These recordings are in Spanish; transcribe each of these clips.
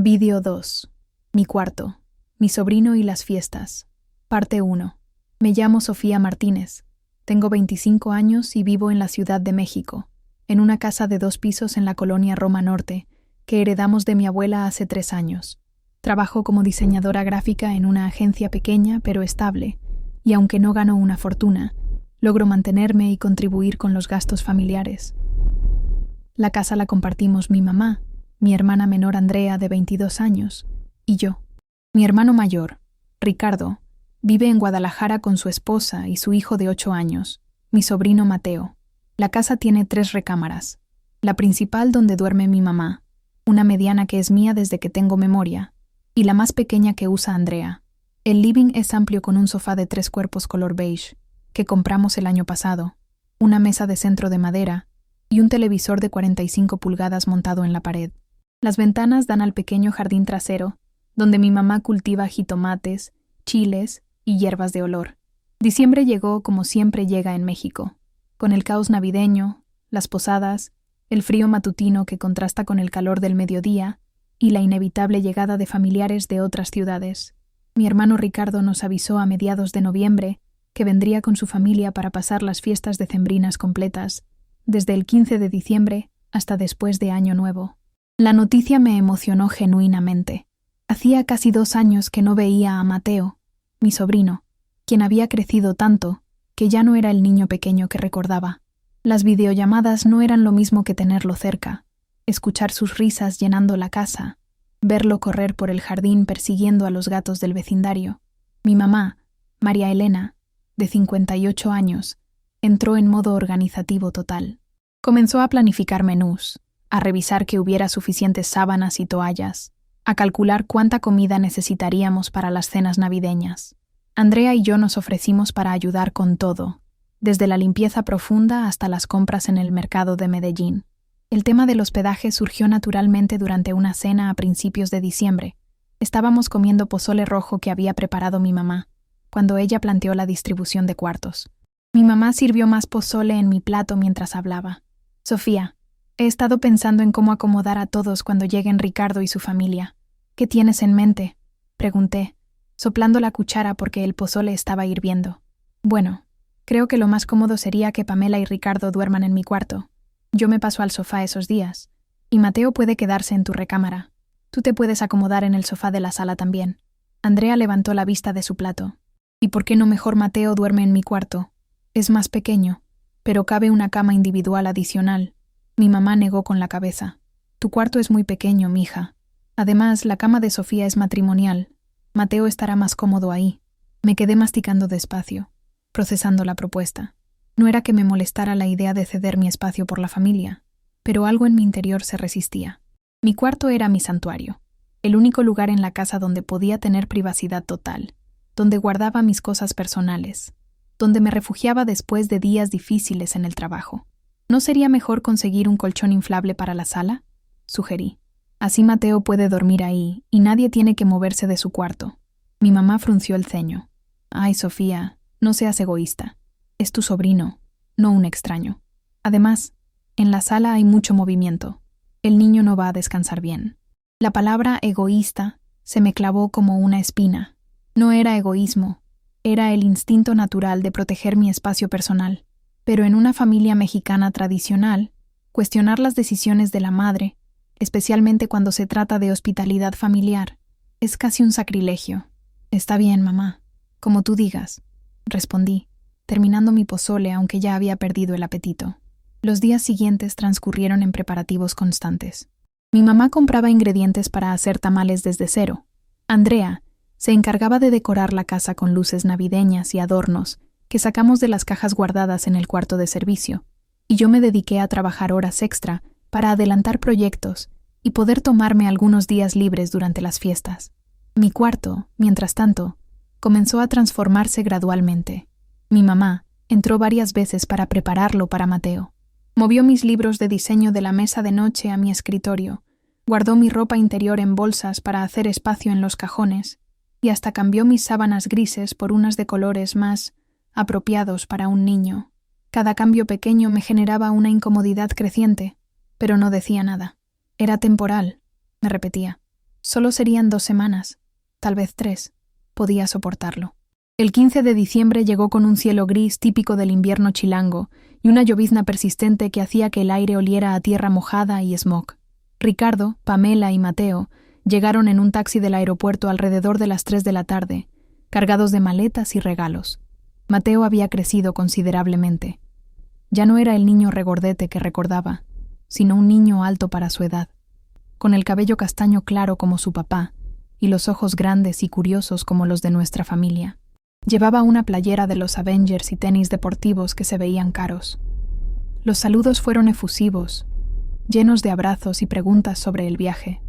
Vídeo 2. Mi cuarto. Mi sobrino y las fiestas. Parte 1. Me llamo Sofía Martínez. Tengo 25 años y vivo en la Ciudad de México, en una casa de 2 pisos en la colonia Roma Norte, que heredamos de mi abuela hace 3 años. Trabajo como diseñadora gráfica en una agencia pequeña pero estable, y aunque no gano una fortuna, logro mantenerme y contribuir con los gastos familiares. La casa la compartimos mi mamá, mi hermana menor Andrea de 22 años, y yo. Mi hermano mayor, Ricardo, vive en Guadalajara con su esposa y su hijo de 8 años, mi sobrino Mateo. La casa tiene 3 recámaras. La principal donde duerme mi mamá, una mediana que es mía desde que tengo memoria, y la más pequeña que usa Andrea. El living es amplio con un sofá de 3 cuerpos color beige, que compramos el año pasado, una mesa de centro de madera y un televisor de 45 pulgadas montado en la pared. Las ventanas dan al pequeño jardín trasero, donde mi mamá cultiva jitomates, chiles y hierbas de olor. Diciembre llegó como siempre llega en México, con el caos navideño, las posadas, el frío matutino que contrasta con el calor del mediodía y la inevitable llegada de familiares de otras ciudades. Mi hermano Ricardo nos avisó a mediados de noviembre que vendría con su familia para pasar las fiestas decembrinas completas, desde el 15 de diciembre hasta después de Año Nuevo. La noticia me emocionó genuinamente. Hacía casi 2 años que no veía a Mateo, mi sobrino, quien había crecido tanto que ya no era el niño pequeño que recordaba. Las videollamadas no eran lo mismo que tenerlo cerca, escuchar sus risas llenando la casa, verlo correr por el jardín persiguiendo a los gatos del vecindario. Mi mamá, María Elena, de 58 años, entró en modo organizativo total. Comenzó a planificar menús, a revisar que hubiera suficientes sábanas y toallas, a calcular cuánta comida necesitaríamos para las cenas navideñas. Andrea y yo nos ofrecimos para ayudar con todo, desde la limpieza profunda hasta las compras en el mercado de Medellín. El tema del hospedaje surgió naturalmente durante una cena a principios de diciembre. Estábamos comiendo pozole rojo que había preparado mi mamá, cuando ella planteó la distribución de cuartos. Mi mamá sirvió más pozole en mi plato mientras hablaba. Sofía, he estado pensando en cómo acomodar a todos cuando lleguen Ricardo y su familia. ¿Qué tienes en mente?, pregunté, soplando la cuchara porque el pozole estaba hirviendo. Bueno, creo que lo más cómodo sería que Pamela y Ricardo duerman en mi cuarto. Yo me paso al sofá esos días, y Mateo puede quedarse en tu recámara. Tú te puedes acomodar en el sofá de la sala también. Andrea levantó la vista de su plato. ¿Y por qué no mejor Mateo duerme en mi cuarto? Es más pequeño, pero cabe una cama individual adicional. Mi mamá negó con la cabeza. Tu cuarto es muy pequeño, mija. Además, la cama de Sofía es matrimonial. Mateo estará más cómodo ahí. Me quedé masticando despacio, procesando la propuesta. No era que me molestara la idea de ceder mi espacio por la familia, pero algo en mi interior se resistía. Mi cuarto era mi santuario, el único lugar en la casa donde podía tener privacidad total, donde guardaba mis cosas personales, donde me refugiaba después de días difíciles en el trabajo. ¿No sería mejor conseguir un colchón inflable para la sala?, sugerí. Así Mateo puede dormir ahí y nadie tiene que moverse de su cuarto. Mi mamá frunció el ceño. Ay, Sofía, no seas egoísta. Es tu sobrino, no un extraño. Además, en la sala hay mucho movimiento. El niño no va a descansar bien. La palabra egoísta se me clavó como una espina. No era egoísmo, era el instinto natural de proteger mi espacio personal. Pero en una familia mexicana tradicional, cuestionar las decisiones de la madre, especialmente cuando se trata de hospitalidad familiar, es casi un sacrilegio. Está bien, mamá, como tú digas, respondí, terminando mi pozole aunque ya había perdido el apetito. Los días siguientes transcurrieron en preparativos constantes. Mi mamá compraba ingredientes para hacer tamales desde cero. Andrea se encargaba de decorar la casa con luces navideñas y adornos que sacamos de las cajas guardadas en el cuarto de servicio, y yo me dediqué a trabajar horas extra para adelantar proyectos y poder tomarme algunos días libres durante las fiestas. Mi cuarto, mientras tanto, comenzó a transformarse gradualmente. Mi mamá entró varias veces para prepararlo para Mateo. Movió mis libros de diseño de la mesa de noche a mi escritorio, guardó mi ropa interior en bolsas para hacer espacio en los cajones, y hasta cambió mis sábanas grises por unas de colores más apropiados para un niño. Cada cambio pequeño me generaba una incomodidad creciente, pero no decía nada. Era temporal, me repetía. Solo serían 2 semanas, tal vez 3. Podía soportarlo. El 15 de diciembre llegó con un cielo gris típico del invierno chilango y una llovizna persistente que hacía que el aire oliera a tierra mojada y smog. Ricardo, Pamela y Mateo llegaron en un taxi del aeropuerto alrededor de las 3 de la tarde, cargados de maletas y regalos. Mateo había crecido considerablemente. Ya no era el niño regordete que recordaba, sino un niño alto para su edad, con el cabello castaño claro como su papá y los ojos grandes y curiosos como los de nuestra familia. Llevaba una playera de los Avengers y tenis deportivos que se veían caros. Los saludos fueron efusivos, llenos de abrazos y preguntas sobre el viaje.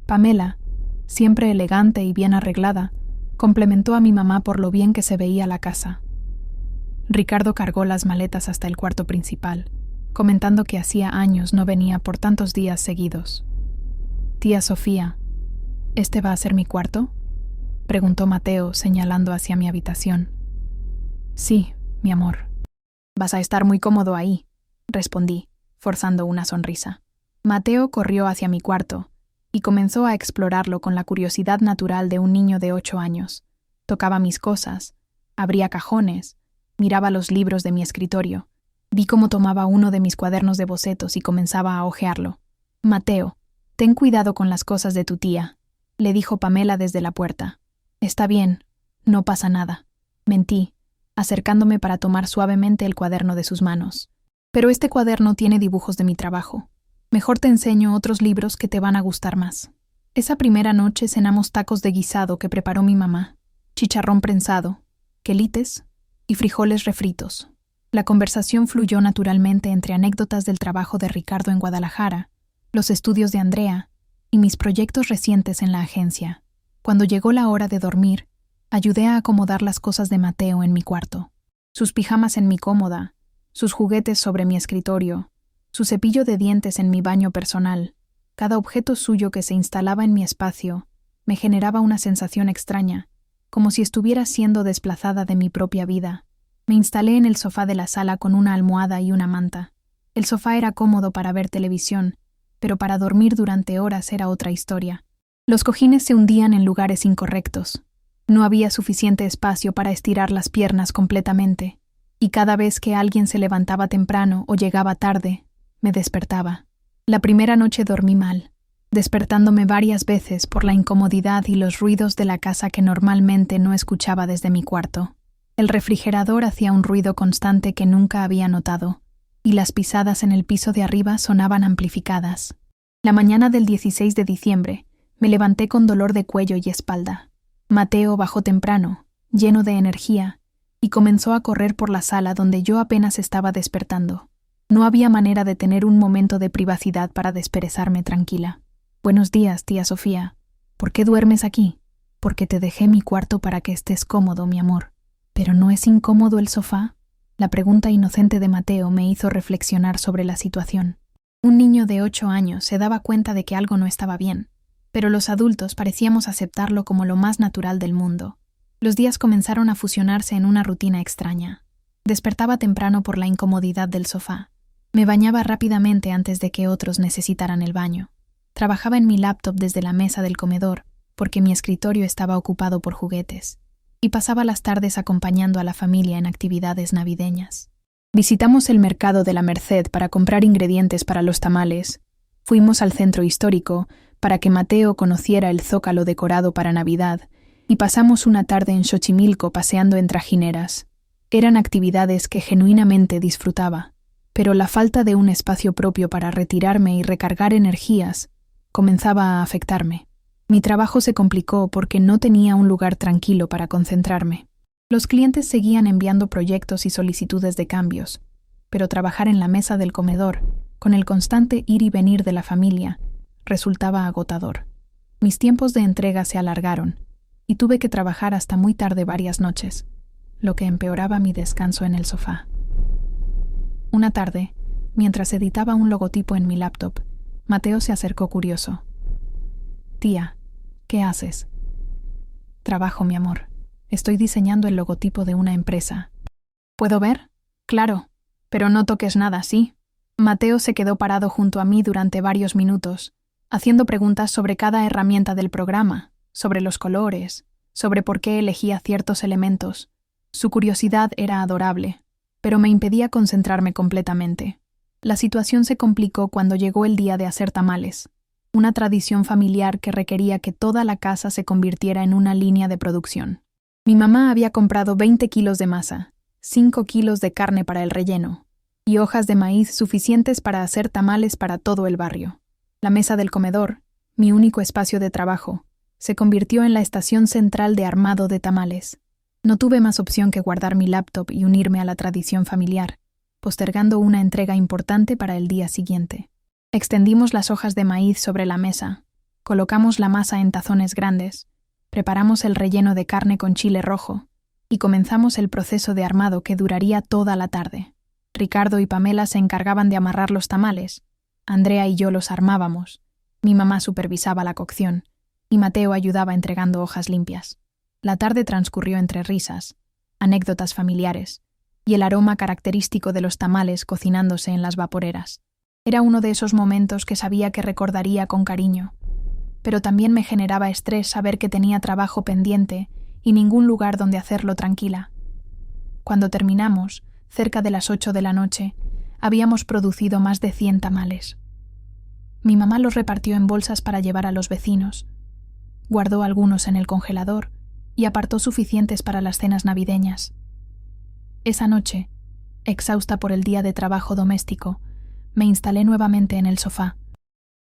Pamela, siempre elegante y bien arreglada, complimentó a mi mamá por lo bien que se veía la casa. Ricardo cargó las maletas hasta el cuarto principal, comentando que hacía años no venía por tantos días seguidos. «Tía Sofía, ¿este va a ser mi cuarto?», preguntó Mateo, señalando hacia mi habitación. «Sí, mi amor». «Vas a estar muy cómodo ahí», respondí, forzando una sonrisa. Mateo corrió hacia mi cuarto y comenzó a explorarlo con la curiosidad natural de un niño de 8 años. Tocaba mis cosas, abría cajones, miraba los libros de mi escritorio. Vi cómo tomaba uno de mis cuadernos de bocetos y comenzaba a hojearlo. «Mateo, ten cuidado con las cosas de tu tía», le dijo Pamela desde la puerta. «Está bien, no pasa nada», mentí, acercándome para tomar suavemente el cuaderno de sus manos. «Pero este cuaderno tiene dibujos de mi trabajo. Mejor te enseño otros libros que te van a gustar más». Esa primera noche cenamos tacos de guisado que preparó mi mamá, chicharrón prensado, quelites y frijoles refritos. La conversación fluyó naturalmente entre anécdotas del trabajo de Ricardo en Guadalajara, los estudios de Andrea y mis proyectos recientes en la agencia. Cuando llegó la hora de dormir, ayudé a acomodar las cosas de Mateo en mi cuarto. Sus pijamas en mi cómoda, sus juguetes sobre mi escritorio, su cepillo de dientes en mi baño personal. Cada objeto suyo que se instalaba en mi espacio me generaba una sensación extraña, como si estuviera siendo desplazada de mi propia vida. Me instalé en el sofá de la sala con una almohada y una manta. El sofá era cómodo para ver televisión, pero para dormir durante horas era otra historia. Los cojines se hundían en lugares incorrectos. No había suficiente espacio para estirar las piernas completamente, y cada vez que alguien se levantaba temprano o llegaba tarde, me despertaba. La primera noche dormí mal, despertándome varias veces por la incomodidad y los ruidos de la casa que normalmente no escuchaba desde mi cuarto. El refrigerador hacía un ruido constante que nunca había notado, y las pisadas en el piso de arriba sonaban amplificadas. La mañana del 16 de diciembre, me levanté con dolor de cuello y espalda. Mateo bajó temprano, lleno de energía, y comenzó a correr por la sala donde yo apenas estaba despertando. No había manera de tener un momento de privacidad para desperezarme tranquila. «Buenos días, tía Sofía. ¿Por qué duermes aquí?» «Porque te dejé mi cuarto para que estés cómodo, mi amor». «¿Pero no es incómodo el sofá?». La pregunta inocente de Mateo me hizo reflexionar sobre la situación. Un niño de 8 años se daba cuenta de que algo no estaba bien, pero los adultos parecíamos aceptarlo como lo más natural del mundo. Los días comenzaron a fusionarse en una rutina extraña. Despertaba temprano por la incomodidad del sofá. Me bañaba rápidamente antes de que otros necesitaran el baño. Trabajaba en mi laptop desde la mesa del comedor, porque mi escritorio estaba ocupado por juguetes, y pasaba las tardes acompañando a la familia en actividades navideñas. Visitamos el mercado de la Merced para comprar ingredientes para los tamales. Fuimos al centro histórico para que Mateo conociera el zócalo decorado para Navidad, y pasamos una tarde en Xochimilco paseando en trajineras. Eran actividades que genuinamente disfrutaba, pero la falta de un espacio propio para retirarme y recargar energías comenzaba a afectarme. Mi trabajo se complicó porque no tenía un lugar tranquilo para concentrarme. Los clientes seguían enviando proyectos y solicitudes de cambios, pero trabajar en la mesa del comedor, con el constante ir y venir de la familia, resultaba agotador. Mis tiempos de entrega se alargaron, y tuve que trabajar hasta muy tarde varias noches, lo que empeoraba mi descanso en el sofá. Una tarde, mientras editaba un logotipo en mi laptop, Mateo se acercó curioso. «Tía, ¿qué haces?» «Trabajo, mi amor. Estoy diseñando el logotipo de una empresa». «¿Puedo ver?» «Claro, pero no toques nada, ¿sí?». Mateo se quedó parado junto a mí durante varios minutos, haciendo preguntas sobre cada herramienta del programa, sobre los colores, sobre por qué elegía ciertos elementos. Su curiosidad era adorable, pero me impedía concentrarme completamente. La situación se complicó cuando llegó el día de hacer tamales, una tradición familiar que requería que toda la casa se convirtiera en una línea de producción. Mi mamá había comprado 20 kilos de masa, 5 kilos de carne para el relleno y hojas de maíz suficientes para hacer tamales para todo el barrio. La mesa del comedor, mi único espacio de trabajo, se convirtió en la estación central de armado de tamales. No tuve más opción que guardar mi laptop y unirme a la tradición familiar, postergando una entrega importante para el día siguiente. Extendimos las hojas de maíz sobre la mesa, colocamos la masa en tazones grandes, preparamos el relleno de carne con chile rojo y comenzamos el proceso de armado que duraría toda la tarde. Ricardo y Pamela se encargaban de amarrar los tamales, Andrea y yo los armábamos, mi mamá supervisaba la cocción y Mateo ayudaba entregando hojas limpias. La tarde transcurrió entre risas, anécdotas familiares y el aroma característico de los tamales cocinándose en las vaporeras. Era uno de esos momentos que sabía que recordaría con cariño, pero también me generaba estrés saber que tenía trabajo pendiente y ningún lugar donde hacerlo tranquila. Cuando terminamos, cerca de las 8 de la noche, habíamos producido más de 100 tamales. Mi mamá los repartió en bolsas para llevar a los vecinos, guardó algunos en el congelador y apartó suficientes para las cenas navideñas. Esa noche, exhausta por el día de trabajo doméstico, me instalé nuevamente en el sofá.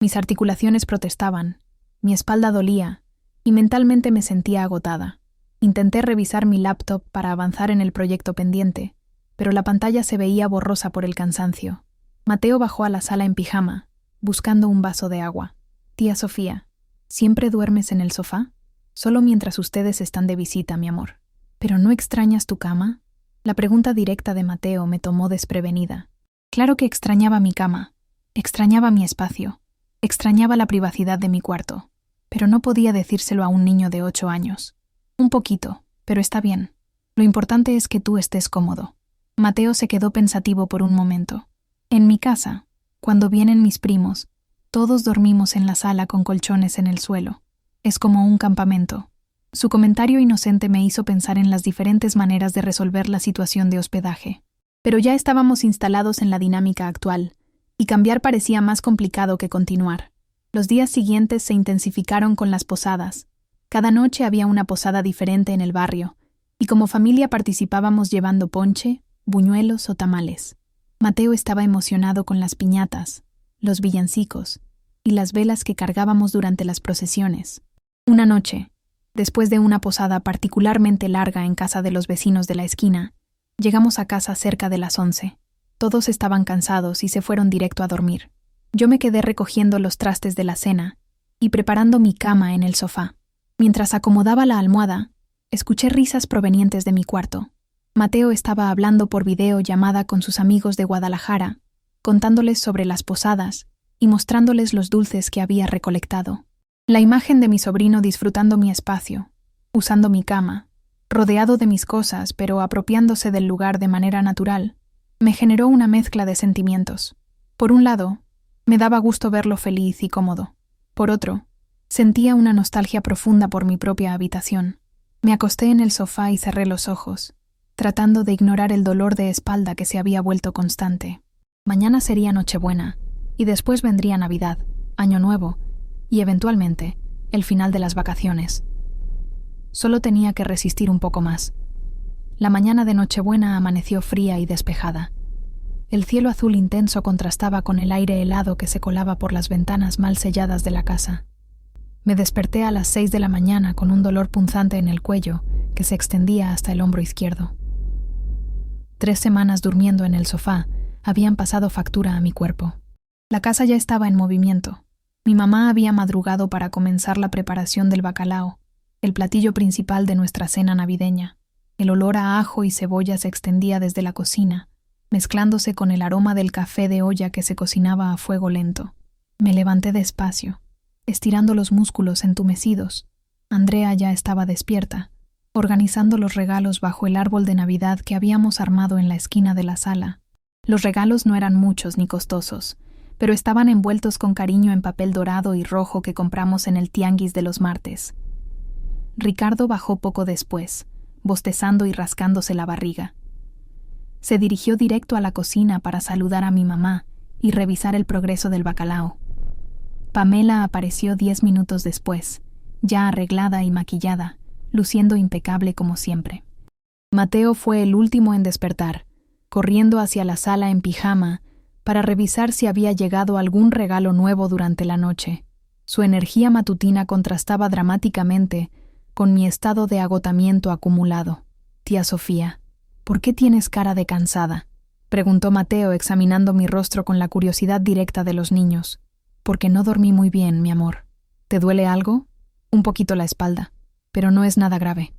Mis articulaciones protestaban, mi espalda dolía y mentalmente me sentía agotada. Intenté revisar mi laptop para avanzar en el proyecto pendiente, pero la pantalla se veía borrosa por el cansancio. Mateo bajó a la sala en pijama, buscando un vaso de agua. «Tía Sofía, ¿siempre duermes en el sofá? Solo mientras ustedes están de visita, mi amor. ¿Pero no extrañas tu cama?» La pregunta directa de Mateo me tomó desprevenida. Claro que extrañaba mi cama, extrañaba mi espacio, extrañaba la privacidad de mi cuarto, pero no podía decírselo a un niño de 8 años. Un poquito, pero está bien. Lo importante es que tú estés cómodo. Mateo se quedó pensativo por un momento. En mi casa, cuando vienen mis primos, todos dormimos en la sala con colchones en el suelo. Es como un campamento. Su comentario inocente me hizo pensar en las diferentes maneras de resolver la situación de hospedaje. Pero ya estábamos instalados en la dinámica actual, y cambiar parecía más complicado que continuar. Los días siguientes se intensificaron con las posadas. Cada noche había una posada diferente en el barrio, y como familia participábamos llevando ponche, buñuelos o tamales. Mateo estaba emocionado con las piñatas, los villancicos y las velas que cargábamos durante las procesiones. Una noche, después de una posada particularmente larga en casa de los vecinos de la esquina, llegamos a casa cerca de las 11. Todos estaban cansados y se fueron directo a dormir. Yo me quedé recogiendo los trastes de la cena y preparando mi cama en el sofá. Mientras acomodaba la almohada, escuché risas provenientes de mi cuarto. Mateo estaba hablando por videollamada con sus amigos de Guadalajara, contándoles sobre las posadas y mostrándoles los dulces que había recolectado. La imagen de mi sobrino disfrutando mi espacio, usando mi cama, rodeado de mis cosas pero apropiándose del lugar de manera natural, me generó una mezcla de sentimientos. Por un lado, me daba gusto verlo feliz y cómodo. Por otro, sentía una nostalgia profunda por mi propia habitación. Me acosté en el sofá y cerré los ojos, tratando de ignorar el dolor de espalda que se había vuelto constante. Mañana sería Nochebuena, y después vendría Navidad, Año Nuevo, y eventualmente, el final de las vacaciones. Solo tenía que resistir un poco más. La mañana de Nochebuena amaneció fría y despejada. El cielo azul intenso contrastaba con el aire helado que se colaba por las ventanas mal selladas de la casa. Me desperté a las 6 de la mañana con un dolor punzante en el cuello que se extendía hasta el hombro izquierdo. 3 semanas durmiendo en el sofá habían pasado factura a mi cuerpo. La casa ya estaba en movimiento. Mi mamá había madrugado para comenzar la preparación del bacalao, el platillo principal de nuestra cena navideña. El olor a ajo y cebolla se extendía desde la cocina, mezclándose con el aroma del café de olla que se cocinaba a fuego lento. Me levanté despacio, estirando los músculos entumecidos. Andrea ya estaba despierta, organizando los regalos bajo el árbol de Navidad que habíamos armado en la esquina de la sala. Los regalos no eran muchos ni costosos, pero estaban envueltos con cariño en papel dorado y rojo que compramos en el tianguis de los martes. Ricardo bajó poco después, bostezando y rascándose la barriga. Se dirigió directo a la cocina para saludar a mi mamá y revisar el progreso del bacalao. Pamela apareció 10 minutos después, ya arreglada y maquillada, luciendo impecable como siempre. Mateo fue el último en despertar, corriendo hacia la sala en pijama para revisar si había llegado algún regalo nuevo durante la noche. Su energía matutina contrastaba dramáticamente con mi estado de agotamiento acumulado. «Tía Sofía, ¿por qué tienes cara de cansada?», preguntó Mateo examinando mi rostro con la curiosidad directa de los niños. «Porque no dormí muy bien, mi amor. ¿Te duele algo?» «Un poquito la espalda, pero no es nada grave».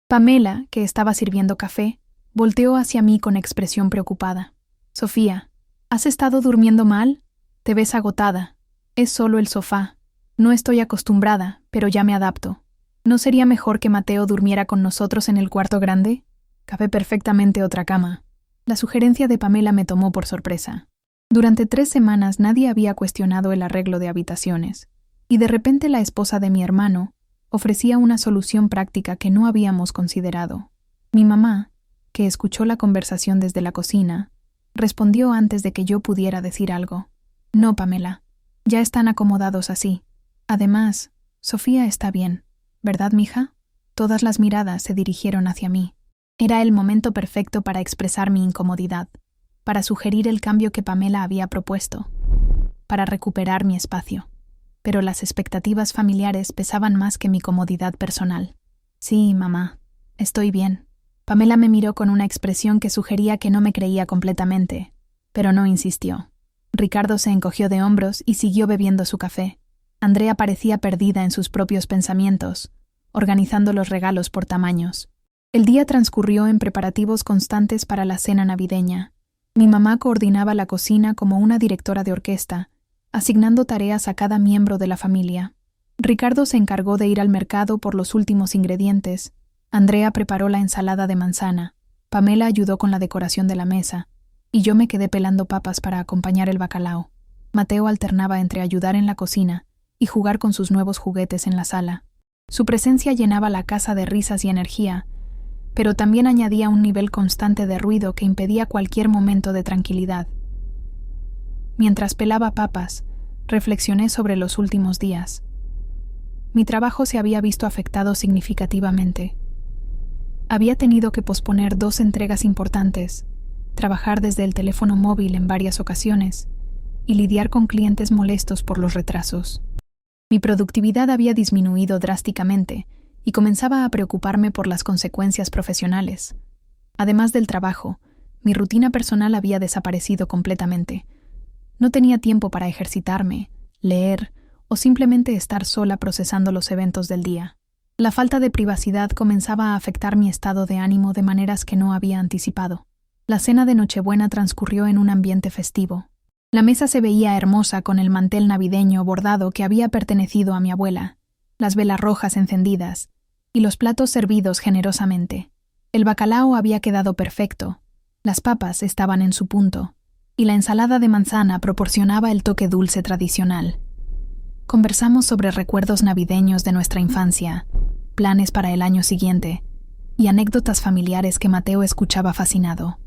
Pamela, que estaba sirviendo café, volteó hacia mí con expresión preocupada. «Sofía, ¿has estado durmiendo mal? Te ves agotada. Es solo el sofá. No estoy acostumbrada, pero ya me adapto. ¿No sería mejor que Mateo durmiera con nosotros en el cuarto grande? Cabe perfectamente otra cama». La sugerencia de Pamela me tomó por sorpresa. Durante 3 semanas nadie había cuestionado el arreglo de habitaciones, y de repente la esposa de mi hermano ofrecía una solución práctica que no habíamos considerado. Mi mamá, que escuchó la conversación desde la cocina, respondió antes de que yo pudiera decir algo. «No, Pamela, ya están acomodados así. Además, Sofía está bien, ¿verdad, mija?». Todas las miradas se dirigieron hacia mí. Era el momento perfecto para expresar mi incomodidad, para sugerir el cambio que Pamela había propuesto, para recuperar mi espacio. Pero las expectativas familiares pesaban más que mi comodidad personal. «Sí, mamá, estoy bien». Pamela me miró con una expresión que sugería que no me creía completamente, pero no insistió. Ricardo se encogió de hombros y siguió bebiendo su café. Andrea parecía perdida en sus propios pensamientos, organizando los regalos por tamaños. El día transcurrió en preparativos constantes para la cena navideña. Mi mamá coordinaba la cocina como una directora de orquesta, asignando tareas a cada miembro de la familia. Ricardo se encargó de ir al mercado por los últimos ingredientes. Andrea preparó la ensalada de manzana. Pamela ayudó con la decoración de la mesa, y yo me quedé pelando papas para acompañar el bacalao. Mateo alternaba entre ayudar en la cocina y jugar con sus nuevos juguetes en la sala. Su presencia llenaba la casa de risas y energía, pero también añadía un nivel constante de ruido que impedía cualquier momento de tranquilidad. Mientras pelaba papas, reflexioné sobre los últimos días. Mi trabajo se había visto afectado significativamente. Había tenido que posponer 2 entregas importantes, trabajar desde el teléfono móvil en varias ocasiones y lidiar con clientes molestos por los retrasos. Mi productividad había disminuido drásticamente y comenzaba a preocuparme por las consecuencias profesionales. Además del trabajo, mi rutina personal había desaparecido completamente. No tenía tiempo para ejercitarme, leer o simplemente estar sola procesando los eventos del día. La falta de privacidad comenzaba a afectar mi estado de ánimo de maneras que no había anticipado. La cena de Nochebuena transcurrió en un ambiente festivo. La mesa se veía hermosa con el mantel navideño bordado que había pertenecido a mi abuela, las velas rojas encendidas y los platos servidos generosamente. El bacalao había quedado perfecto, las papas estaban en su punto, y la ensalada de manzana proporcionaba el toque dulce tradicional. Conversamos sobre recuerdos navideños de nuestra infancia, planes para el año siguiente y anécdotas familiares que Mateo escuchaba fascinado.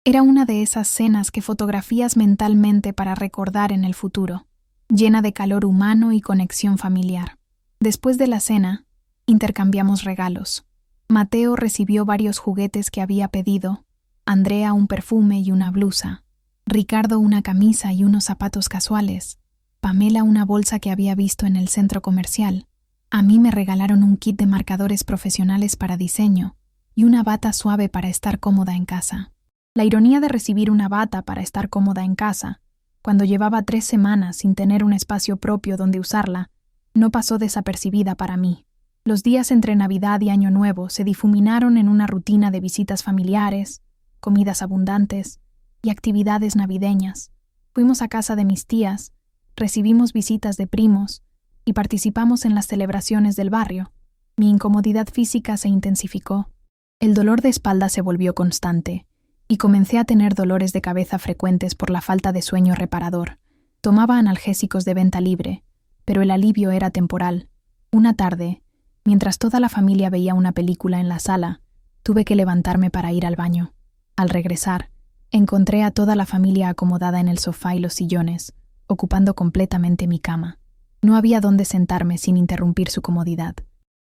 Era una de esas cenas que fotografías mentalmente para recordar en el futuro, llena de calor humano y conexión familiar. Después de la cena, intercambiamos regalos. Mateo recibió varios juguetes que había pedido, Andrea un perfume y una blusa, Ricardo una camisa y unos zapatos casuales, Pamela una bolsa que había visto en el centro comercial. A mí me regalaron un kit de marcadores profesionales para diseño y una bata suave para estar cómoda en casa. La ironía de recibir una bata para estar cómoda en casa, cuando llevaba 3 semanas sin tener un espacio propio donde usarla, no pasó desapercibida para mí. Los días entre Navidad y Año Nuevo se difuminaron en una rutina de visitas familiares, comidas abundantes y actividades navideñas. Fuimos a casa de mis tías, recibimos visitas de primos y participamos en las celebraciones del barrio. Mi incomodidad física se intensificó. El dolor de espalda se volvió constante y comencé a tener dolores de cabeza frecuentes por la falta de sueño reparador. Tomaba analgésicos de venta libre, pero el alivio era temporal. Una tarde, mientras toda la familia veía una película en la sala, tuve que levantarme para ir al baño. Al regresar, encontré a toda la familia acomodada en el sofá y los sillones, ocupando completamente mi cama. No había dónde sentarme sin interrumpir su comodidad.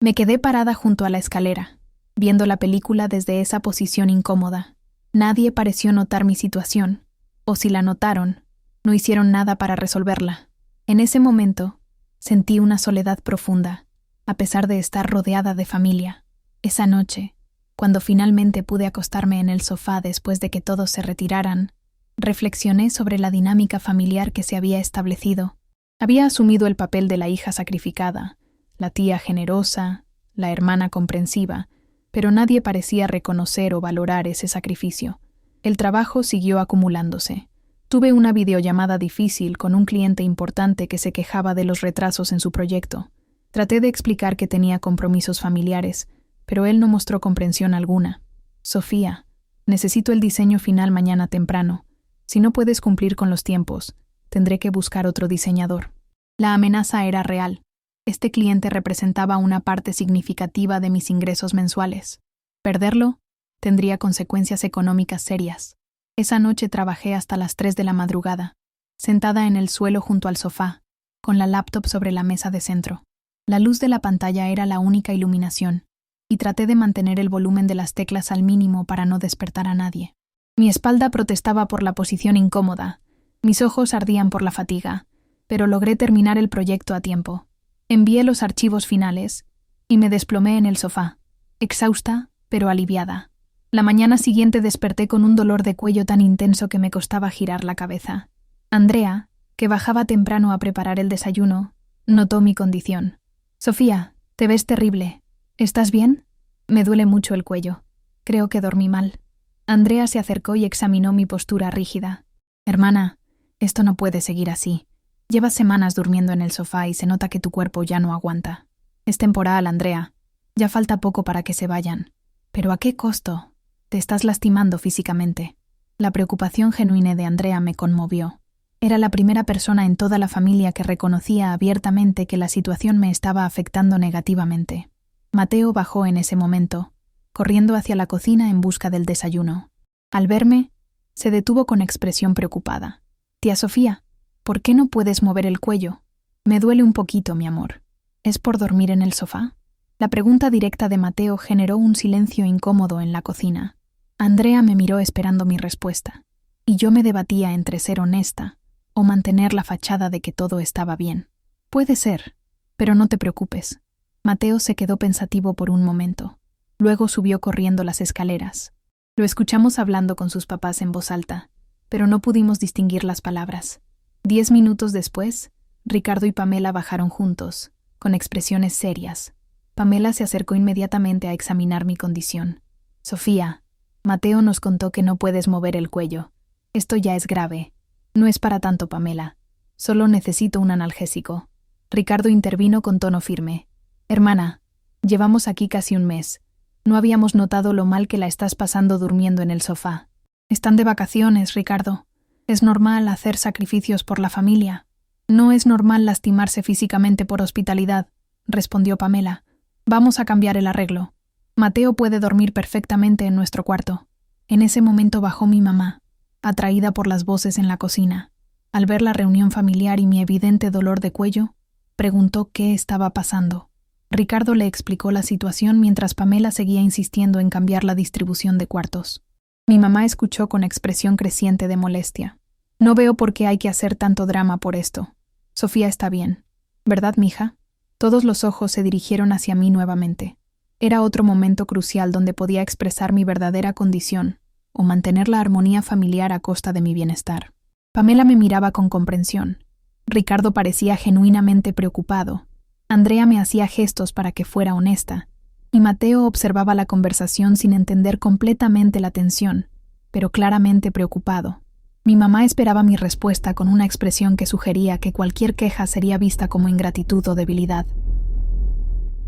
Me quedé parada junto a la escalera, viendo la película desde esa posición incómoda. Nadie pareció notar mi situación, o si la notaron, no hicieron nada para resolverla. En ese momento, sentí una soledad profunda, a pesar de estar rodeada de familia. Esa noche, cuando finalmente pude acostarme en el sofá después de que todos se retiraran, reflexioné sobre la dinámica familiar que se había establecido. Había asumido el papel de la hija sacrificada, la tía generosa, la hermana comprensiva, pero nadie parecía reconocer o valorar ese sacrificio. El trabajo siguió acumulándose. Tuve una videollamada difícil con un cliente importante que se quejaba de los retrasos en su proyecto. Traté de explicar que tenía compromisos familiares, pero él no mostró comprensión alguna. Sofía, necesito el diseño final mañana temprano. Si no puedes cumplir con los tiempos, tendré que buscar otro diseñador. La amenaza era real. Este cliente representaba una parte significativa de mis ingresos mensuales. Perderlo tendría consecuencias económicas serias. Esa noche trabajé hasta las 3 de la madrugada, sentada en el suelo junto al sofá, con la laptop sobre la mesa de centro. La luz de la pantalla era la única iluminación, y traté de mantener el volumen de las teclas al mínimo para no despertar a nadie. Mi espalda protestaba por la posición incómoda, mis ojos ardían por la fatiga, pero logré terminar el proyecto a tiempo. Envié los archivos finales y me desplomé en el sofá, exhausta pero aliviada. La mañana siguiente desperté con un dolor de cuello tan intenso que me costaba girar la cabeza. Andrea, que bajaba temprano a preparar el desayuno, notó mi condición. «Sofía, te ves terrible. ¿Estás bien?» «Me duele mucho el cuello. Creo que dormí mal». Andrea se acercó y examinó mi postura rígida. «Hermana, esto no puede seguir así. Llevas semanas durmiendo en el sofá y se nota que tu cuerpo ya no aguanta. Es temporal, Andrea. Ya falta poco para que se vayan. ¿Pero a qué costo? Te estás lastimando físicamente». La preocupación genuina de Andrea me conmovió. Era la primera persona en toda la familia que reconocía abiertamente que la situación me estaba afectando negativamente. Mateo bajó en ese momento, corriendo hacia la cocina en busca del desayuno. Al verme, se detuvo con expresión preocupada. «Tía Sofía, ¿por qué no puedes mover el cuello?» «Me duele un poquito, mi amor. ¿Es por dormir en el sofá?» La pregunta directa de Mateo generó un silencio incómodo en la cocina. Andrea me miró esperando mi respuesta, y yo me debatía entre ser honesta o mantener la fachada de que todo estaba bien. «Puede ser, pero no te preocupes». Mateo se quedó pensativo por un momento. Luego subió corriendo las escaleras. Lo escuchamos hablando con sus papás en voz alta, pero no pudimos distinguir las palabras. 10 minutos después, Ricardo y Pamela bajaron juntos, con expresiones serias. Pamela se acercó inmediatamente a examinar mi condición. «Sofía, Mateo nos contó que no puedes mover el cuello. Esto ya es grave. No es para tanto, Pamela. Solo necesito un analgésico». Ricardo intervino con tono firme. «Hermana, llevamos aquí casi un mes. No habíamos notado lo mal que la estás pasando durmiendo en el sofá». «Están de vacaciones, Ricardo. Es normal hacer sacrificios por la familia». «No es normal lastimarse físicamente por hospitalidad», respondió Pamela. «Vamos a cambiar el arreglo. Mateo puede dormir perfectamente en nuestro cuarto». En ese momento bajó mi mamá, atraída por las voces en la cocina. Al ver la reunión familiar y mi evidente dolor de cuello, preguntó qué estaba pasando. Ricardo le explicó la situación mientras Pamela seguía insistiendo en cambiar la distribución de cuartos. Mi mamá escuchó con expresión creciente de molestia. «No veo por qué hay que hacer tanto drama por esto. Sofía está bien, ¿verdad, mija?» Todos los ojos se dirigieron hacia mí nuevamente. Era otro momento crucial donde podía expresar mi verdadera condición o mantener la armonía familiar a costa de mi bienestar. Pamela me miraba con comprensión. Ricardo parecía genuinamente preocupado. Andrea me hacía gestos para que fuera honesta, y Mateo observaba la conversación sin entender completamente la tensión, pero claramente preocupado. Mi mamá esperaba mi respuesta con una expresión que sugería que cualquier queja sería vista como ingratitud o debilidad.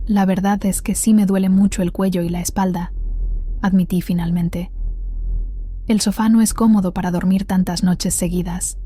«La verdad es que sí me duele mucho el cuello y la espalda», admití finalmente. «El sofá no es cómodo para dormir tantas noches seguidas».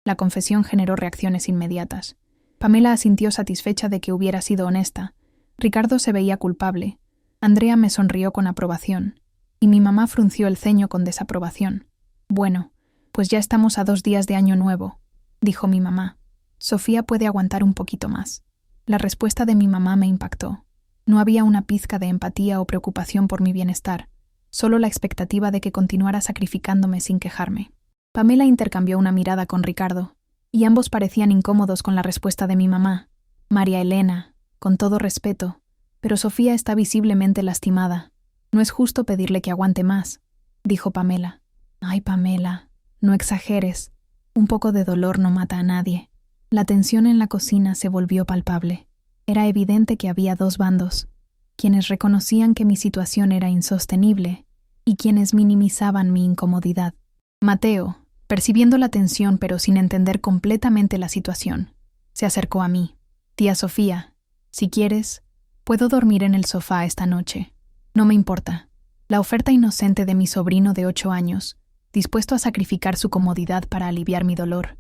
La confesión generó reacciones inmediatas. Pamela asintió satisfecha de que hubiera sido honesta. Ricardo se veía culpable. Andrea me sonrió con aprobación. Y mi mamá frunció el ceño con desaprobación. Bueno, pues ya estamos a 2 días de Año Nuevo, dijo mi mamá. Sofía puede aguantar un poquito más. La respuesta de mi mamá me impactó. No había una pizca de empatía o preocupación por mi bienestar, solo la expectativa de que continuara sacrificándome sin quejarme. Pamela intercambió una mirada con Ricardo, y ambos parecían incómodos con la respuesta de mi mamá. María Elena, con todo respeto, pero Sofía está visiblemente lastimada. No es justo pedirle que aguante más, dijo Pamela. Ay, Pamela, no exageres. Un poco de dolor no mata a nadie. La tensión en la cocina se volvió palpable. Era evidente que había 2 bandos, quienes reconocían que mi situación era insostenible y quienes minimizaban mi incomodidad. Mateo, percibiendo la tensión pero sin entender completamente la situación, se acercó a mí. Tía Sofía, si quieres, puedo dormir en el sofá esta noche. No me importa. La oferta inocente de mi sobrino de 8 años, dispuesto a sacrificar su comodidad para aliviar mi dolor,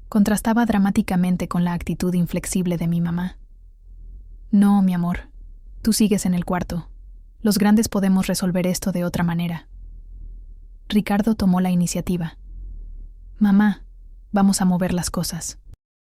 contrastaba dramáticamente con la actitud inflexible de mi mamá. No, mi amor. Tú sigues en el cuarto. Los grandes podemos resolver esto de otra manera. Ricardo tomó la iniciativa. Mamá, vamos a mover las cosas.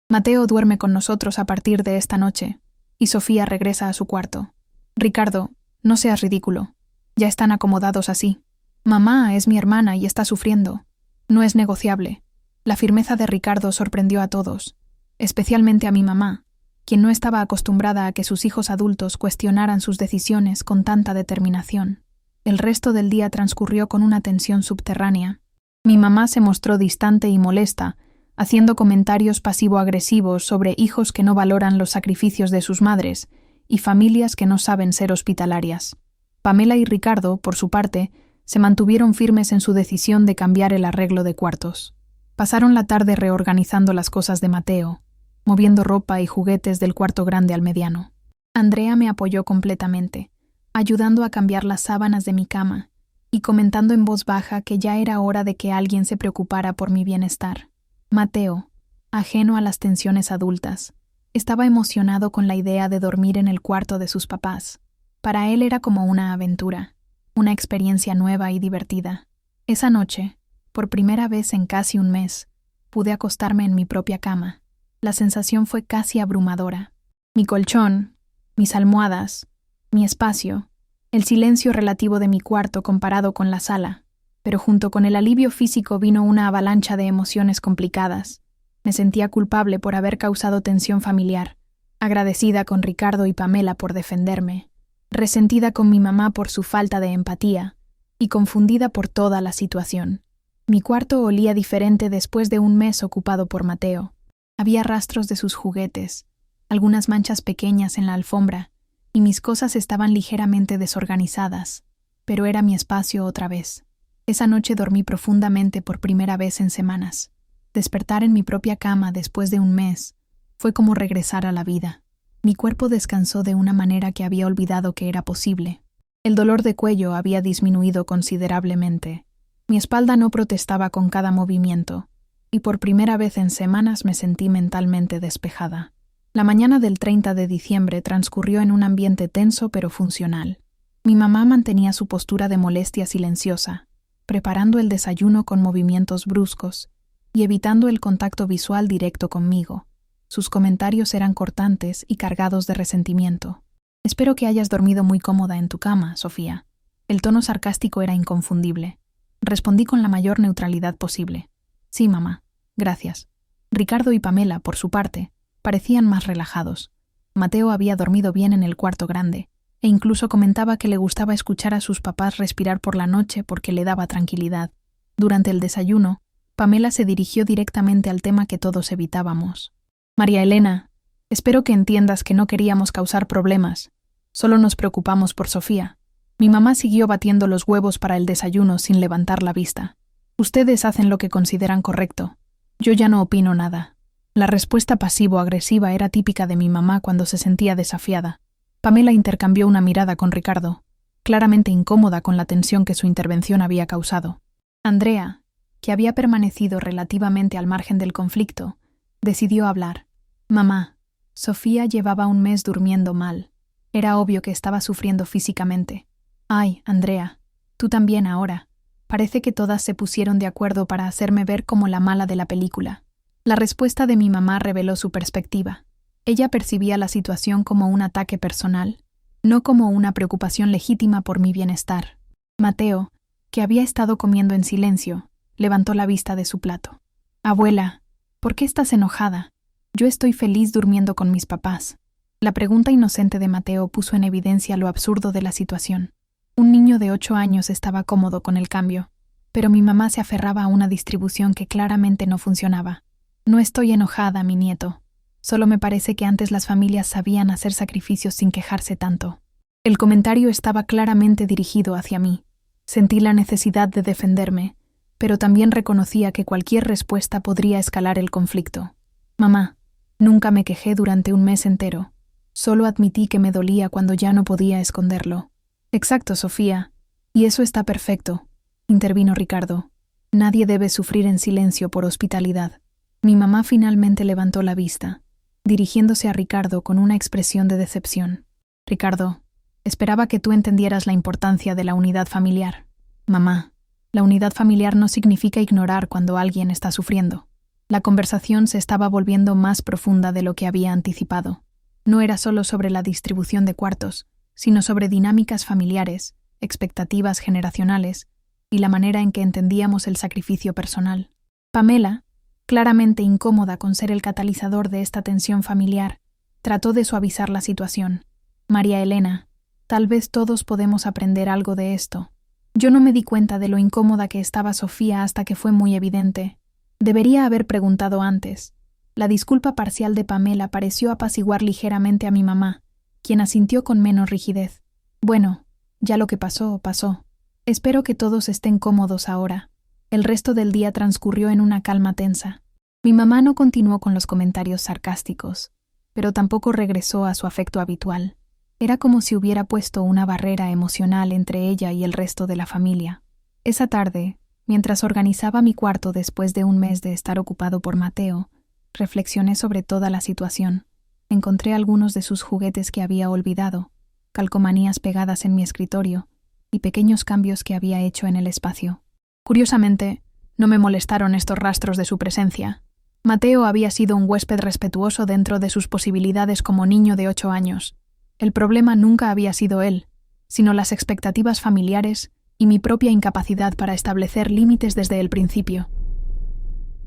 Mateo duerme con nosotros a partir de esta noche, y Sofía regresa a su cuarto. Ricardo, no seas ridículo. Ya están acomodados así. Mamá es mi hermana y está sufriendo. No es negociable. La firmeza de Ricardo sorprendió a todos, especialmente a mi mamá, quien no estaba acostumbrada a que sus hijos adultos cuestionaran sus decisiones con tanta determinación. El resto del día transcurrió con una tensión subterránea. Mi mamá se mostró distante y molesta, haciendo comentarios pasivo-agresivos sobre hijos que no valoran los sacrificios de sus madres y familias que no saben ser hospitalarias. Pamela y Ricardo, por su parte, se mantuvieron firmes en su decisión de cambiar el arreglo de cuartos. Pasaron la tarde reorganizando las cosas de Mateo, moviendo ropa y juguetes del cuarto grande al mediano. Andrea me apoyó completamente, ayudando a cambiar las sábanas de mi cama y comentando en voz baja que ya era hora de que alguien se preocupara por mi bienestar. Mateo, ajeno a las tensiones adultas, estaba emocionado con la idea de dormir en el cuarto de sus papás. Para él era como una aventura, una experiencia nueva y divertida. Esa noche, por primera vez en casi un mes, pude acostarme en mi propia cama. La sensación fue casi abrumadora. Mi colchón, mis almohadas, mi espacio, el silencio relativo de mi cuarto comparado con la sala, pero junto con el alivio físico vino una avalancha de emociones complicadas. Me sentía culpable por haber causado tensión familiar, agradecida con Ricardo y Pamela por defenderme, resentida con mi mamá por su falta de empatía y confundida por toda la situación. Mi cuarto olía diferente después de un mes ocupado por Mateo. Había rastros de sus juguetes, algunas manchas pequeñas en la alfombra, y mis cosas estaban ligeramente desorganizadas, pero era mi espacio otra vez. Esa noche dormí profundamente por primera vez en semanas. Despertar en mi propia cama después de un mes fue como regresar a la vida. Mi cuerpo descansó de una manera que había olvidado que era posible. El dolor de cuello había disminuido considerablemente. Mi espalda no protestaba con cada movimiento, y por primera vez en semanas me sentí mentalmente despejada. La mañana del 30 de diciembre transcurrió en un ambiente tenso pero funcional. Mi mamá mantenía su postura de molestia silenciosa, preparando el desayuno con movimientos bruscos y evitando el contacto visual directo conmigo. Sus comentarios eran cortantes y cargados de resentimiento. «Espero que hayas dormido muy cómoda en tu cama, Sofía». El tono sarcástico era inconfundible. Respondí con la mayor neutralidad posible. «Sí, mamá. Gracias». Ricardo y Pamela, por su parte, parecían más relajados. Mateo había dormido bien en el cuarto grande, e incluso comentaba que le gustaba escuchar a sus papás respirar por la noche porque le daba tranquilidad. Durante el desayuno, Pamela se dirigió directamente al tema que todos evitábamos. «María Elena, espero que entiendas que no queríamos causar problemas. Solo nos preocupamos por Sofía». Mi mamá siguió batiendo los huevos para el desayuno sin levantar la vista. «Ustedes hacen lo que consideran correcto. Yo ya no opino nada». La respuesta pasivo-agresiva era típica de mi mamá cuando se sentía desafiada. Pamela intercambió una mirada con Ricardo, claramente incómoda con la tensión que su intervención había causado. «Andrea, que había permanecido relativamente al margen del conflicto, decidió hablar. Mamá, Sofía llevaba un mes durmiendo mal. Era obvio que estaba sufriendo físicamente. Ay, Andrea, tú también ahora. Parece que todas se pusieron de acuerdo para hacerme ver como la mala de la película. La respuesta de mi mamá reveló su perspectiva. Ella percibía la situación como un ataque personal, no como una preocupación legítima por mi bienestar. Mateo, que había estado comiendo en silencio, levantó la vista de su plato. Abuela, ¿por qué estás enojada? Yo estoy feliz durmiendo con mis papás. La pregunta inocente de Mateo puso en evidencia lo absurdo de la situación. Un niño de 8 años estaba cómodo con el cambio, pero mi mamá se aferraba a una distribución que claramente no funcionaba. No estoy enojada, mi nieto. Solo me parece que antes las familias sabían hacer sacrificios sin quejarse tanto. El comentario estaba claramente dirigido hacia mí. Sentí la necesidad de defenderme, pero también reconocía que cualquier respuesta podría escalar el conflicto. Mamá, nunca me quejé durante un mes entero. Solo admití que me dolía cuando ya no podía esconderlo. Exacto, Sofía. Y eso está perfecto, intervino Ricardo. Nadie debe sufrir en silencio por hospitalidad. Mi mamá finalmente levantó la vista, dirigiéndose a Ricardo con una expresión de decepción. Ricardo, esperaba que tú entendieras la importancia de la unidad familiar. Mamá, la unidad familiar no significa ignorar cuando alguien está sufriendo. La conversación se estaba volviendo más profunda de lo que había anticipado. No era solo sobre la distribución de cuartos, sino sobre dinámicas familiares, expectativas generacionales y la manera en que entendíamos el sacrificio personal. Pamela, claramente incómoda con ser el catalizador de esta tensión familiar, trató de suavizar la situación. María Elena, tal vez todos podemos aprender algo de esto. Yo no me di cuenta de lo incómoda que estaba Sofía hasta que fue muy evidente. Debería haber preguntado antes. La disculpa parcial de Pamela pareció apaciguar ligeramente a mi mamá, quien asintió con menos rigidez. Bueno, ya lo que pasó, pasó. Espero que todos estén cómodos ahora. El resto del día transcurrió en una calma tensa. Mi mamá no continuó con los comentarios sarcásticos, pero tampoco regresó a su afecto habitual. Era como si hubiera puesto una barrera emocional entre ella y el resto de la familia. Esa tarde, mientras organizaba mi cuarto después de un mes de estar ocupado por Mateo, reflexioné sobre toda la situación. Encontré algunos de sus juguetes que había olvidado, calcomanías pegadas en mi escritorio y pequeños cambios que había hecho en el espacio. Curiosamente, no me molestaron estos rastros de su presencia. Mateo había sido un huésped respetuoso dentro de sus posibilidades como niño de 8 años. El problema nunca había sido él, sino las expectativas familiares y mi propia incapacidad para establecer límites desde el principio.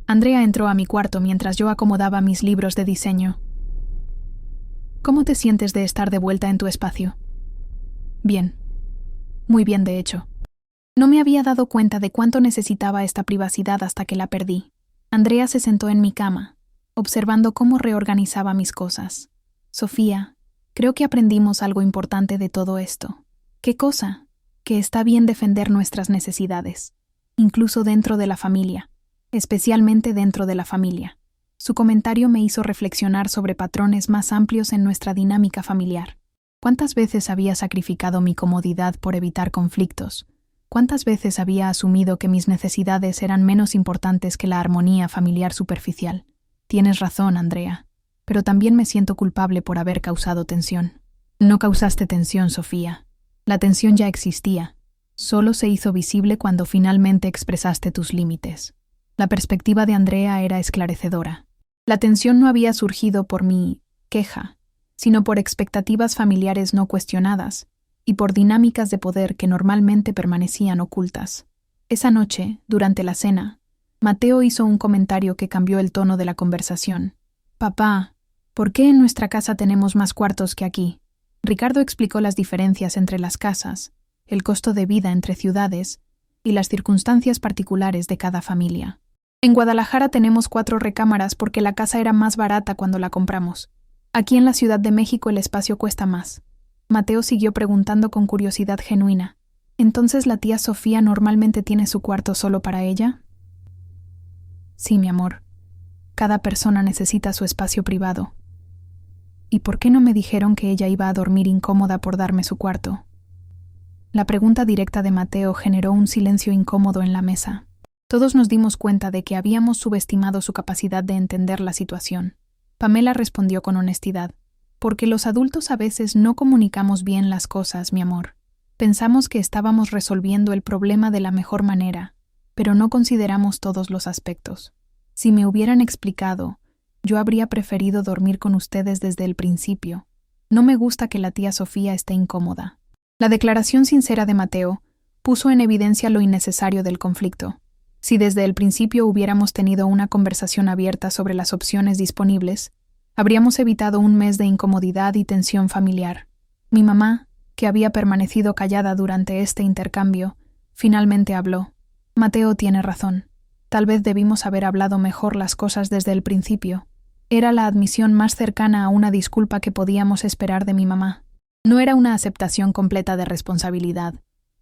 Andrea entró a mi cuarto mientras yo acomodaba mis libros de diseño. ¿Cómo te sientes de estar de vuelta en tu espacio? Bien. Muy bien, de hecho. No me había dado cuenta de cuánto necesitaba esta privacidad hasta que la perdí. Andrea se sentó en mi cama, observando cómo reorganizaba mis cosas. Sofía, creo que aprendimos algo importante de todo esto. ¿Qué cosa? Que está bien defender nuestras necesidades, incluso dentro de la familia, especialmente dentro de la familia. Su comentario me hizo reflexionar sobre patrones más amplios en nuestra dinámica familiar. ¿Cuántas veces había sacrificado mi comodidad por evitar conflictos? ¿Cuántas veces había asumido que mis necesidades eran menos importantes que la armonía familiar superficial? Tienes razón, Andrea, pero también me siento culpable por haber causado tensión. No causaste tensión, Sofía. La tensión ya existía. Solo se hizo visible cuando finalmente expresaste tus límites. La perspectiva de Andrea era esclarecedora. La tensión no había surgido por mi queja, sino por expectativas familiares no cuestionadas y por dinámicas de poder que normalmente permanecían ocultas. Esa noche, durante la cena, Mateo hizo un comentario que cambió el tono de la conversación. «Papá, ¿por qué en nuestra casa tenemos más cuartos que aquí?» Ricardo explicó las diferencias entre las casas, el costo de vida entre ciudades y las circunstancias particulares de cada familia. En Guadalajara tenemos 4 recámaras porque la casa era más barata cuando la compramos. Aquí en la Ciudad de México el espacio cuesta más. Mateo siguió preguntando con curiosidad genuina. ¿Entonces la tía Sofía normalmente tiene su cuarto solo para ella? Sí, mi amor. Cada persona necesita su espacio privado. ¿Y por qué no me dijeron que ella iba a dormir incómoda por darme su cuarto? La pregunta directa de Mateo generó un silencio incómodo en la mesa. Todos nos dimos cuenta de que habíamos subestimado su capacidad de entender la situación. Pamela respondió con honestidad. Porque los adultos a veces no comunicamos bien las cosas, mi amor. Pensamos que estábamos resolviendo el problema de la mejor manera, pero no consideramos todos los aspectos. Si me hubieran explicado, yo habría preferido dormir con ustedes desde el principio. No me gusta que la tía Sofía esté incómoda. La declaración sincera de Mateo puso en evidencia lo innecesario del conflicto. Si desde el principio hubiéramos tenido una conversación abierta sobre las opciones disponibles, habríamos evitado un mes de incomodidad y tensión familiar. Mi mamá, que había permanecido callada durante este intercambio, finalmente habló. Mateo tiene razón. Tal vez debimos haber hablado mejor las cosas desde el principio. Era la admisión más cercana a una disculpa que podíamos esperar de mi mamá. No era una aceptación completa de responsabilidad,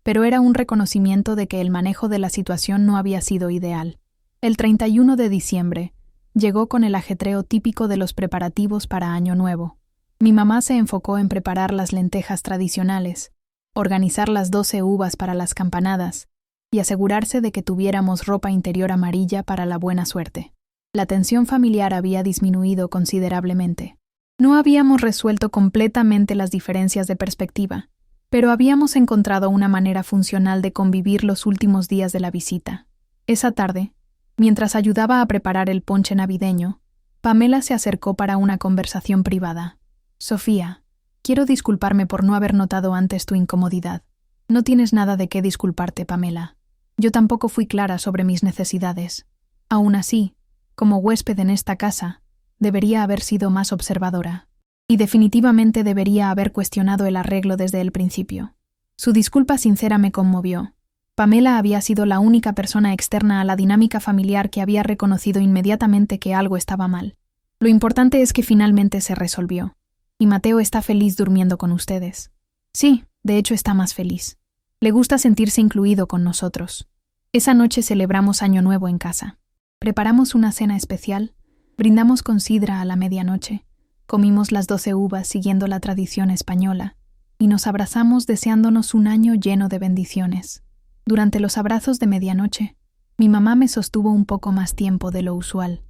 pero era un reconocimiento de que el manejo de la situación no había sido ideal. El 31 de diciembre llegó con el ajetreo típico de los preparativos para Año Nuevo. Mi mamá se enfocó en preparar las lentejas tradicionales, organizar las 12 uvas para las campanadas y asegurarse de que tuviéramos ropa interior amarilla para la buena suerte. La tensión familiar había disminuido considerablemente. No habíamos resuelto completamente las diferencias de perspectiva, pero habíamos encontrado una manera funcional de convivir los últimos días de la visita. Esa tarde, mientras ayudaba a preparar el ponche navideño, Pamela se acercó para una conversación privada. Sofía, quiero disculparme por no haber notado antes tu incomodidad. No tienes nada de qué disculparte, Pamela. Yo tampoco fui clara sobre mis necesidades. Aún así, como huésped en esta casa, debería haber sido más observadora. Y definitivamente debería haber cuestionado el arreglo desde el principio. Su disculpa sincera me conmovió. Pamela había sido la única persona externa a la dinámica familiar que había reconocido inmediatamente que algo estaba mal. Lo importante es que finalmente se resolvió. Y Mateo está feliz durmiendo con ustedes. Sí, de hecho está más feliz. Le gusta sentirse incluido con nosotros. Esa noche celebramos Año Nuevo en casa. Preparamos una cena especial, brindamos con sidra a la medianoche, comimos las 12 uvas siguiendo la tradición española, y nos abrazamos deseándonos un año lleno de bendiciones. Durante los abrazos de medianoche, mi mamá me sostuvo un poco más tiempo de lo usual.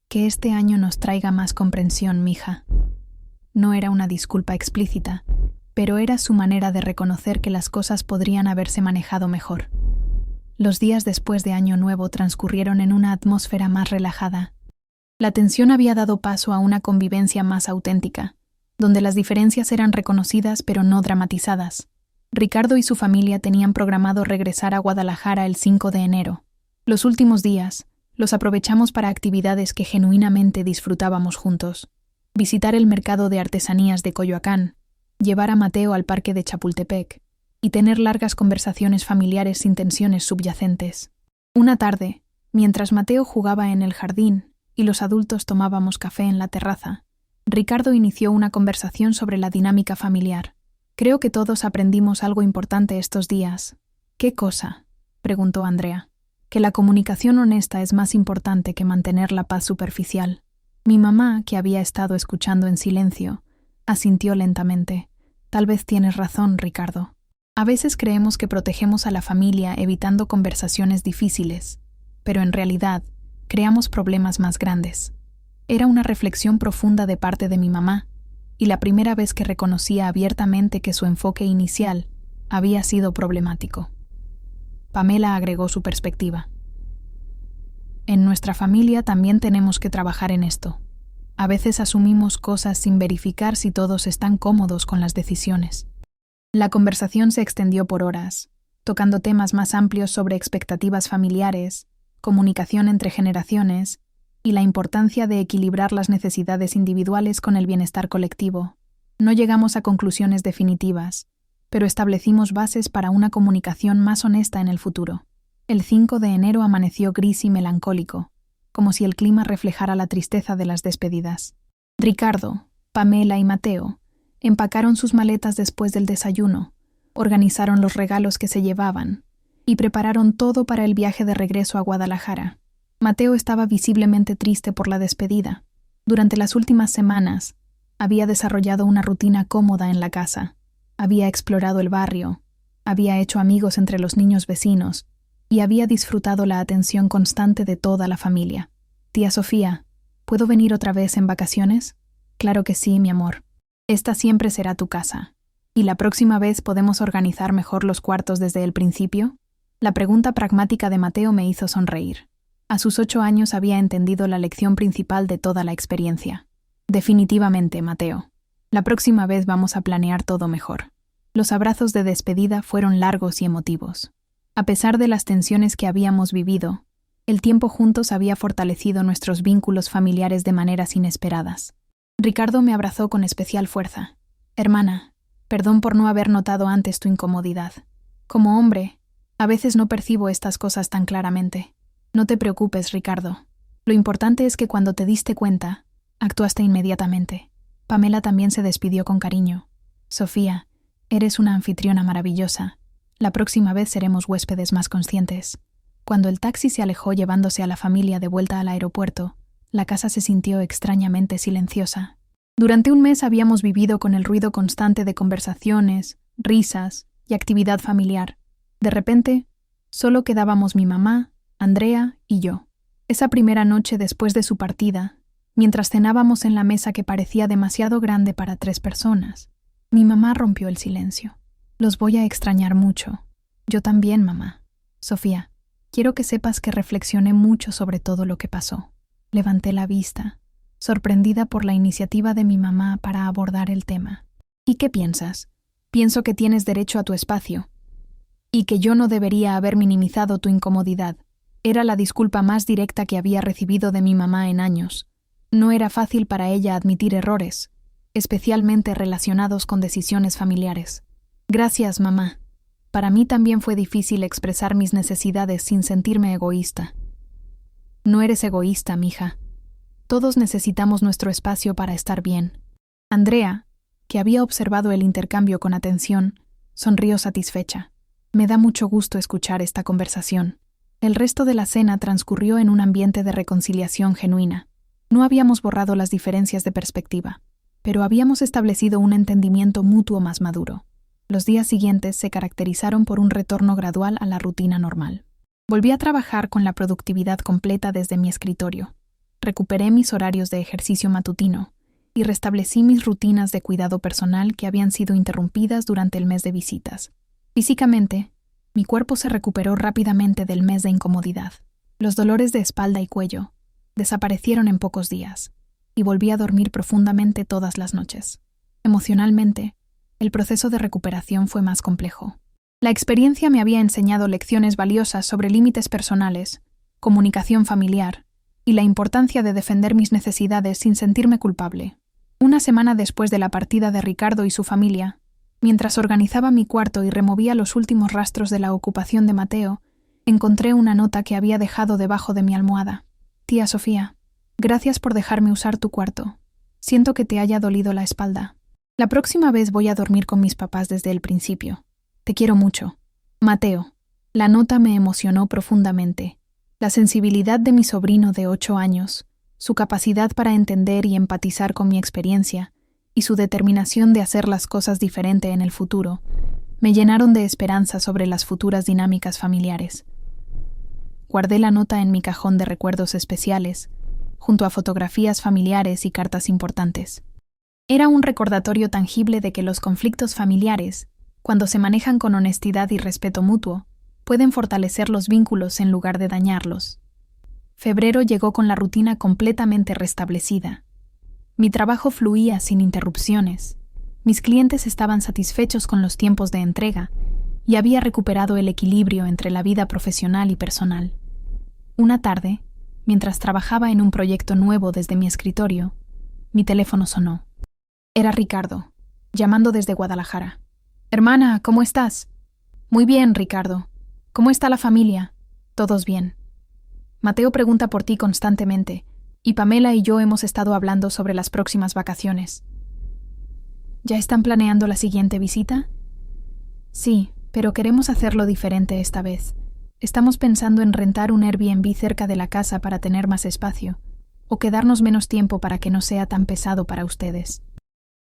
Que este año nos traiga más comprensión, mija. No era una disculpa explícita, pero era su manera de reconocer que las cosas podrían haberse manejado mejor. Los días después de Año Nuevo transcurrieron en una atmósfera más relajada. La tensión había dado paso a una convivencia más auténtica, donde las diferencias eran reconocidas pero no dramatizadas. Ricardo y su familia tenían programado regresar a Guadalajara el 5 de enero. Los últimos días los aprovechamos para actividades que genuinamente disfrutábamos juntos. Visitar el mercado de artesanías de Coyoacán, llevar a Mateo al parque de Chapultepec y tener largas conversaciones familiares sin tensiones subyacentes. Una tarde, mientras Mateo jugaba en el jardín y los adultos tomábamos café en la terraza, Ricardo inició una conversación sobre la dinámica familiar. Creo que todos aprendimos algo importante estos días. ¿Qué cosa?, preguntó Andrea. Que la comunicación honesta es más importante que mantener la paz superficial. Mi mamá, que había estado escuchando en silencio, asintió lentamente. Tal vez tienes razón, Ricardo. A veces creemos que protegemos a la familia evitando conversaciones difíciles, pero en realidad creamos problemas más grandes. Era una reflexión profunda de parte de mi mamá, y la primera vez que reconocía abiertamente que su enfoque inicial había sido problemático. Pamela agregó su perspectiva. En nuestra familia también tenemos que trabajar en esto. A veces asumimos cosas sin verificar si todos están cómodos con las decisiones. La conversación se extendió por horas, tocando temas más amplios sobre expectativas familiares, comunicación entre generaciones y la importancia de equilibrar las necesidades individuales con el bienestar colectivo. No llegamos a conclusiones definitivas, pero establecimos bases para una comunicación más honesta en el futuro. El 5 de enero amaneció gris y melancólico, como si el clima reflejara la tristeza de las despedidas. Ricardo, Pamela y Mateo empacaron sus maletas después del desayuno, organizaron los regalos que se llevaban y prepararon todo para el viaje de regreso a Guadalajara. Mateo estaba visiblemente triste por la despedida. Durante las últimas semanas, había desarrollado una rutina cómoda en la casa. Había explorado el barrio, había hecho amigos entre los niños vecinos y había disfrutado la atención constante de toda la familia. «Tía Sofía, ¿puedo venir otra vez en vacaciones?» «Claro que sí, mi amor. Esta siempre será tu casa. ¿Y la próxima vez podemos organizar mejor los cuartos desde el principio?» La pregunta pragmática de Mateo me hizo sonreír. A sus 8 años había entendido la lección principal de toda la experiencia. «Definitivamente, Mateo. La próxima vez vamos a planear todo mejor». Los abrazos de despedida fueron largos y emotivos. A pesar de las tensiones que habíamos vivido, el tiempo juntos había fortalecido nuestros vínculos familiares de maneras inesperadas. Ricardo me abrazó con especial fuerza. «Hermana, perdón por no haber notado antes tu incomodidad. Como hombre, a veces no percibo estas cosas tan claramente. No te preocupes, Ricardo. Lo importante es que cuando te diste cuenta, actuaste inmediatamente». Pamela también se despidió con cariño. «Sofía, eres una anfitriona maravillosa. La próxima vez seremos huéspedes más conscientes». Cuando el taxi se alejó llevándose a la familia de vuelta al aeropuerto, la casa se sintió extrañamente silenciosa. Durante un mes habíamos vivido con el ruido constante de conversaciones, risas y actividad familiar. De repente, solo quedábamos mi mamá, Andrea y yo. Esa primera noche después de su partida, mientras cenábamos en la mesa que parecía demasiado grande para 3 personas, mi mamá rompió el silencio. «Los voy a extrañar mucho. Yo también, mamá. Sofía, quiero que sepas que reflexioné mucho sobre todo lo que pasó». Levanté la vista, sorprendida por la iniciativa de mi mamá para abordar el tema. «¿Y qué piensas? Pienso que tienes derecho a tu espacio. Y que yo no debería haber minimizado tu incomodidad». Era la disculpa más directa que había recibido de mi mamá en años. No era fácil para ella admitir errores, especialmente relacionados con decisiones familiares. «Gracias, mamá. Para mí también fue difícil expresar mis necesidades sin sentirme egoísta». «No eres egoísta, mija. Todos necesitamos nuestro espacio para estar bien». Andrea, que había observado el intercambio con atención, sonrió satisfecha. «Me da mucho gusto escuchar esta conversación». El resto de la cena transcurrió en un ambiente de reconciliación genuina. No habíamos borrado las diferencias de perspectiva, pero habíamos establecido un entendimiento mutuo más maduro. Los días siguientes se caracterizaron por un retorno gradual a la rutina normal. Volví a trabajar con la productividad completa desde mi escritorio. Recuperé mis horarios de ejercicio matutino y restablecí mis rutinas de cuidado personal que habían sido interrumpidas durante el mes de visitas. Físicamente, mi cuerpo se recuperó rápidamente del mes de incomodidad. Los dolores de espalda y cuello desaparecieron en pocos días y volví a dormir profundamente todas las noches. Emocionalmente, el proceso de recuperación fue más complejo. La experiencia me había enseñado lecciones valiosas sobre límites personales, comunicación familiar y la importancia de defender mis necesidades sin sentirme culpable. Una semana después de la partida de Ricardo y su familia, mientras organizaba mi cuarto y removía los últimos rastros de la ocupación de Mateo, encontré una nota que había dejado debajo de mi almohada. «Tía Sofía, gracias por dejarme usar tu cuarto. Siento que te haya dolido la espalda. La próxima vez voy a dormir con mis papás desde el principio. Te quiero mucho. Mateo». La nota me emocionó profundamente. La sensibilidad de mi sobrino de 8 años, su capacidad para entender y empatizar con mi experiencia, y su determinación de hacer las cosas diferente en el futuro, me llenaron de esperanza sobre las futuras dinámicas familiares. Guardé la nota en mi cajón de recuerdos especiales, junto a fotografías familiares y cartas importantes. Era un recordatorio tangible de que los conflictos familiares, cuando se manejan con honestidad y respeto mutuo, pueden fortalecer los vínculos en lugar de dañarlos. Febrero llegó con la rutina completamente restablecida. Mi trabajo fluía sin interrupciones. Mis clientes estaban satisfechos con los tiempos de entrega y había recuperado el equilibrio entre la vida profesional y personal. Una tarde, mientras trabajaba en un proyecto nuevo desde mi escritorio, mi teléfono sonó. Era Ricardo, llamando desde Guadalajara. «Hermana, ¿cómo estás?» «Muy bien, Ricardo. ¿Cómo está la familia?» «Todos bien. Mateo pregunta por ti constantemente, y Pamela y yo hemos estado hablando sobre las próximas vacaciones». «¿Ya están planeando la siguiente visita?» «Sí, pero queremos hacerlo diferente esta vez. Estamos pensando en rentar un Airbnb cerca de la casa para tener más espacio, o quedarnos menos tiempo para que no sea tan pesado para ustedes».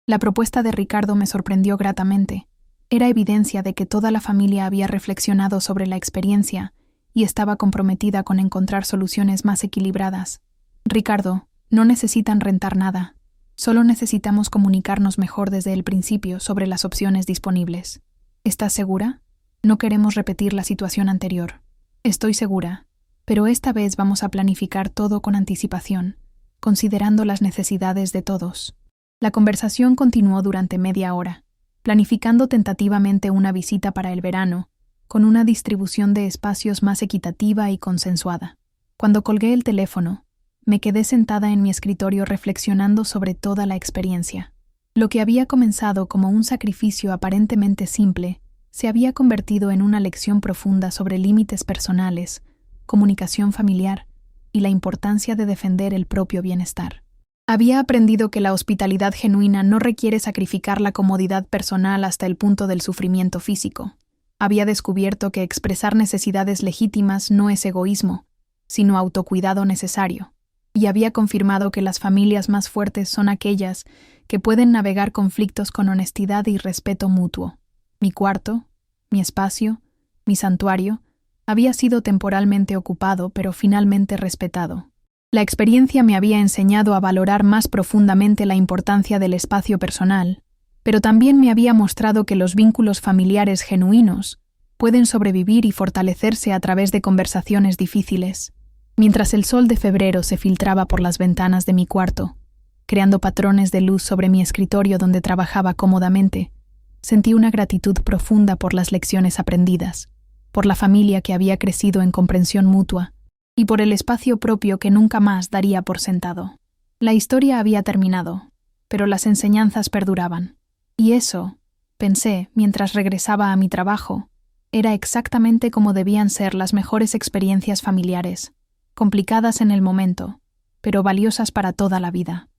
La propuesta de Ricardo me sorprendió gratamente. Era evidencia de que toda la familia había reflexionado sobre la experiencia y estaba comprometida con encontrar soluciones más equilibradas. Ricardo, no necesitan rentar nada. Solo necesitamos comunicarnos mejor desde el principio sobre las opciones disponibles. ¿Estás segura? No queremos repetir la situación anterior. Estoy segura, pero esta vez vamos a planificar todo con anticipación, considerando las necesidades de todos. La conversación continuó durante media hora, planificando tentativamente una visita para el verano, con una distribución de espacios más equitativa y consensuada. Cuando colgué el teléfono, me quedé sentada en mi escritorio reflexionando sobre toda la experiencia. Lo que había comenzado como un sacrificio aparentemente simple se había convertido en una lección profunda sobre límites personales, comunicación familiar y la importancia de defender el propio bienestar. Había aprendido que la hospitalidad genuina no requiere sacrificar la comodidad personal hasta el punto del sufrimiento físico. Había descubierto que expresar necesidades legítimas no es egoísmo, sino autocuidado necesario. Y había confirmado que las familias más fuertes son aquellas que pueden navegar conflictos con honestidad y respeto mutuo. Mi cuarto, mi espacio, mi santuario, había sido temporalmente ocupado, pero finalmente respetado. La experiencia me había enseñado a valorar más profundamente la importancia del espacio personal, pero también me había mostrado que los vínculos familiares genuinos pueden sobrevivir y fortalecerse a través de conversaciones difíciles. Mientras el sol de febrero se filtraba por las ventanas de mi cuarto, creando patrones de luz sobre mi escritorio donde trabajaba cómodamente, sentí una gratitud profunda por las lecciones aprendidas, por la familia que había crecido en comprensión mutua y por el espacio propio que nunca más daría por sentado. La historia había terminado, pero las enseñanzas perduraban. Y eso, pensé mientras regresaba a mi trabajo, era exactamente como debían ser las mejores experiencias familiares, complicadas en el momento, pero valiosas para toda la vida.